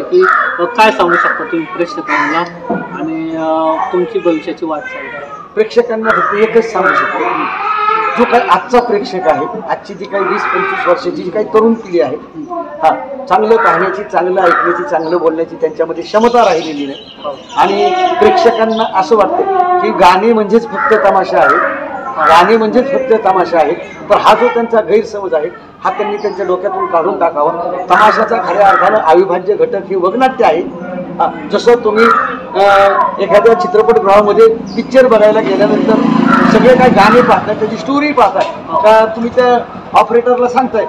की काय सांगू शकता तुम्ही प्रेक्षकांना आणि तुमची भविष्याची वाटचाल प्रेक्षकांना फक्त एकच सांगू शकतो, जो काही आजचा प्रेक्षक आहे, आजची जी काही 20-25 वर्षाची जी काही तरुण पिढी आहे, चांगलं पाहण्याची, चांगलं ऐकण्याची, चांगलं बोलण्याची त्यांच्यामध्ये क्षमता राहिलेली नाही. आणि प्रेक्षकांना असं वाटतं की गाणे म्हणजेच फक्त तमाशा आहे, गाणे म्हणजेच फक्त तमाशा आहे. तर हा जो त्यांचा गैरसमज आहे हा त्यांनी त्यांच्या डोक्यातून काढून टाकावा. तमाशाचा खऱ्या अर्थानं अविभाज्य घटक ही वगनाट्य आहे. जसं तुम्ही एखाद्या चित्रपटगृहामध्ये पिक्चर बघायला गेल्यानंतर सगळे काही गाणे पाहताय, त्याची स्टोरी पाहताय का, तुम्ही त्या ऑपरेटरला सांगताय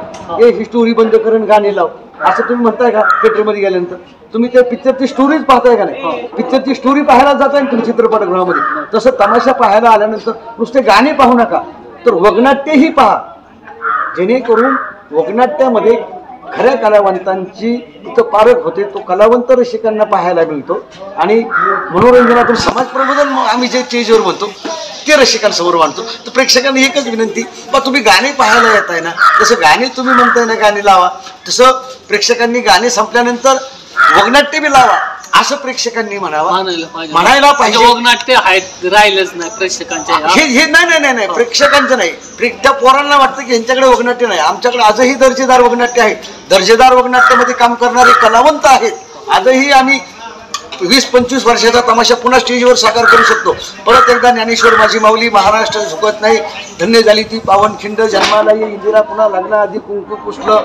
ही स्टोरी बंद करून गाणे लाव, असं तुम्ही म्हणताय का? थिएटरमध्ये गेल्यानंतर तुम्ही त्या पिक्चरची स्टोरीज पाहताय का नाही? पिक्चरची स्टोरी पाहायला जाताय ना तुम्ही चित्रपटगृहामध्ये. तसं तमाशा पाहायला आल्यानंतर नुसते गाणे पाहू नका, तर वगनाट्यही पहा, जेणेकरून वगनाट्यामध्ये खऱ्या कलावंतांची तिथं पारख होते. तो कलावंत रसिकांना पाहायला मिळतो आणि मनोरंजनातून समाज प्रबोधन आम्ही जे स्टेजवर म्हणतो ते रसिकांसमोर मांडतो. तर प्रेक्षकांना एकच विनंती, बा तुम्ही गाणे पाहायला येत आहे ना, तसं गाणे तुम्ही म्हणताय ना गाणे लावा, तसं प्रेक्षकांनी गाणे संपल्यानंतर वगनाट्य बी लावा असं प्रेक्षकांनी म्हणायला पाहिजे. वगनाट्य आहेत राहिलंच नाही प्रेक्षकांच्या. हे नाही प्रेक्षकांचं नाही. त्या पोरांना वाटतं की यांच्याकडे वगनाट्य नाही. आमच्याकडे आजही दर्जेदार वगनाट्य आहेत. दर्जेदार वगनाट्यामध्ये काम करणारे कलावंत आहेत. आजही आम्ही 20-25 वर्षाचा तमाशा पुन्हा स्टेजवर साकार करू शकतो. परत एकदा ज्ञानेश्वर माझी माऊली, महाराष्ट्र झुकत नाही, धन्य झाली ती पावनखिंड, जन्माला ये इंदिरा, पुन्हा लग्ना आधी कुंकू पुसलं,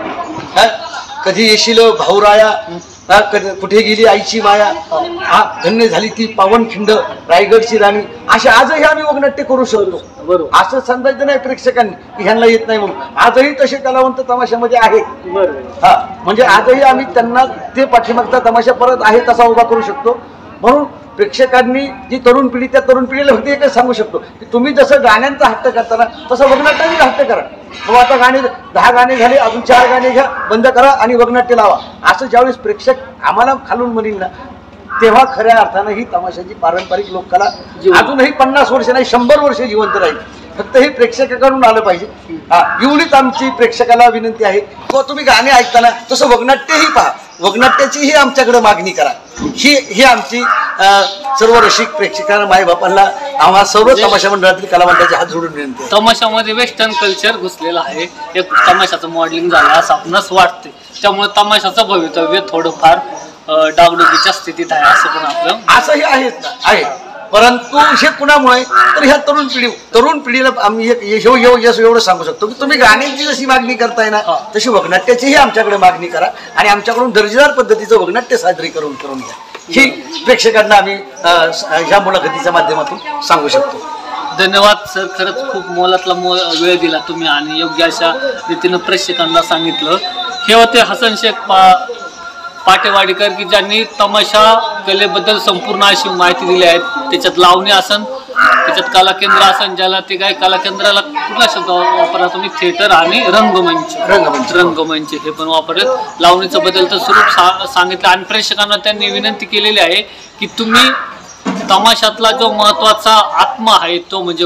कधी येशील भाऊराया, कुठे गेली आईची माया, धन्य झाली ती पावनखिंड, रायगडची राणी, असे आजही आम्ही वगनाट्य करू शकतो. बरोबर, असं समजायचं नाही प्रेक्षकांनी की ह्यांना येत नाही म्हणून. आजही तसे कलावंत तमाशामध्ये आहेत. म्हणजे आजही आम्ही त्यांना ते पाठीमागचा तमाशा परत आहे तसा उभा करू शकतो. म्हणून प्रेक्षकांनी जी तरुण पिढी, त्या तरुण पिढीला फक्त एकच सांगू शकतो की तुम्ही जसं गाण्यांचा हट्ट करताना तसं वगनाट्याचा हट्ट करा. मग आता गाणे 10 गाणे झाले, अजून 4 गाणे घ्या, बंद करा आणि वगनाट्य लावा. असं ज्यावेळेस प्रेक्षक आम्हाला खालून म्हणील ना, तेव्हा खऱ्या अर्थानं ही तमाशाची पारंपरिक लोककला अजूनही 50 वर्ष नाही 100 वर्ष जिवंत राहील. फक्त हे प्रेक्षकाकडून आलं पाहिजे. एवढीच आमची प्रेक्षकाला विनंती आहे. किंवा तुम्ही गाणे ऐकताना तसं वगनाट्यही पहा, वगनाट्याचीही आमच्याकडे मागणी करा. ही आमची सर्व रसिक प्रेक्षकांना, मायबापांना, आम्हा सर्व तमाशा मंडळातील कलावंतांचे हात जोडून विनंती आहे. तमाशामध्ये वेस्टर्न कल्चर घुसलेलं आहे, एक तमाशाचं मॉडेलिंग झालं असं आपणास वाटते. त्यामुळे तमाशाचं भवितव्य थोडंफार डागडुगीच्या स्थितीत आहे असं पण आपलं असंही आहेच ना आहे. परंतु हे कुणामुळे तर ह्या तरुण पिढीला आम्ही एवढं सांगू शकतो की तुम्ही गाण्यांची जशी मागणी करताय ना, तशी वगनाट्याचीही आमच्याकडे मागणी करा आणि आमच्याकडून दर्जेदार पद्धतीचं वगनाट्य सादरीकरण करून घ्या. ही प्रेक्षकांना आम्ही ह्या मुलाखतीच्या माध्यमातून सांगू शकतो. धन्यवाद सर, खरंच खूप मोलातला वेळ दिला तुम्ही आणि योग्य अशा रीतीनं प्रेक्षकांना सांगितलं. हे होते हसन शेख पाटेवाडीकर की ज्यांनी तमाशा कलेबद्दल संपूर्ण अशी माहिती दिली आहे. त्याच्यात लावणी असन, त्याच्यात कला केंद्र असन, ज्याला ते काय कला केंद्राला कुठला शब्द वापरला तुम्ही, थिएटर आणि रंगमंच हे पण वापरले. लावणीचं बदलतं स्वरूप सांगितलं आणि प्रेक्षकांना त्यांनी विनंती केलेली आहे की तुम्ही तमाशातला जो महत्त्वाचा आत्मा आहे तो म्हणजे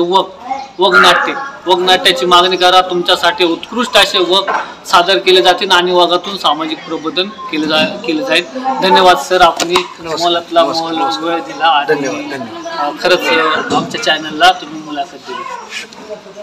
वगनाट्याची मागणी करा. तुमच्यासाठी उत्कृष्ट असे वग सादर केले जातील आणि वगातून सामाजिक प्रबोधन केलं जाईल. धन्यवाद सर, आपण मोलातला वेळ दिला. धन्यवाद. खरंच आमच्या चॅनलला तुम्ही मुलाखत दिली.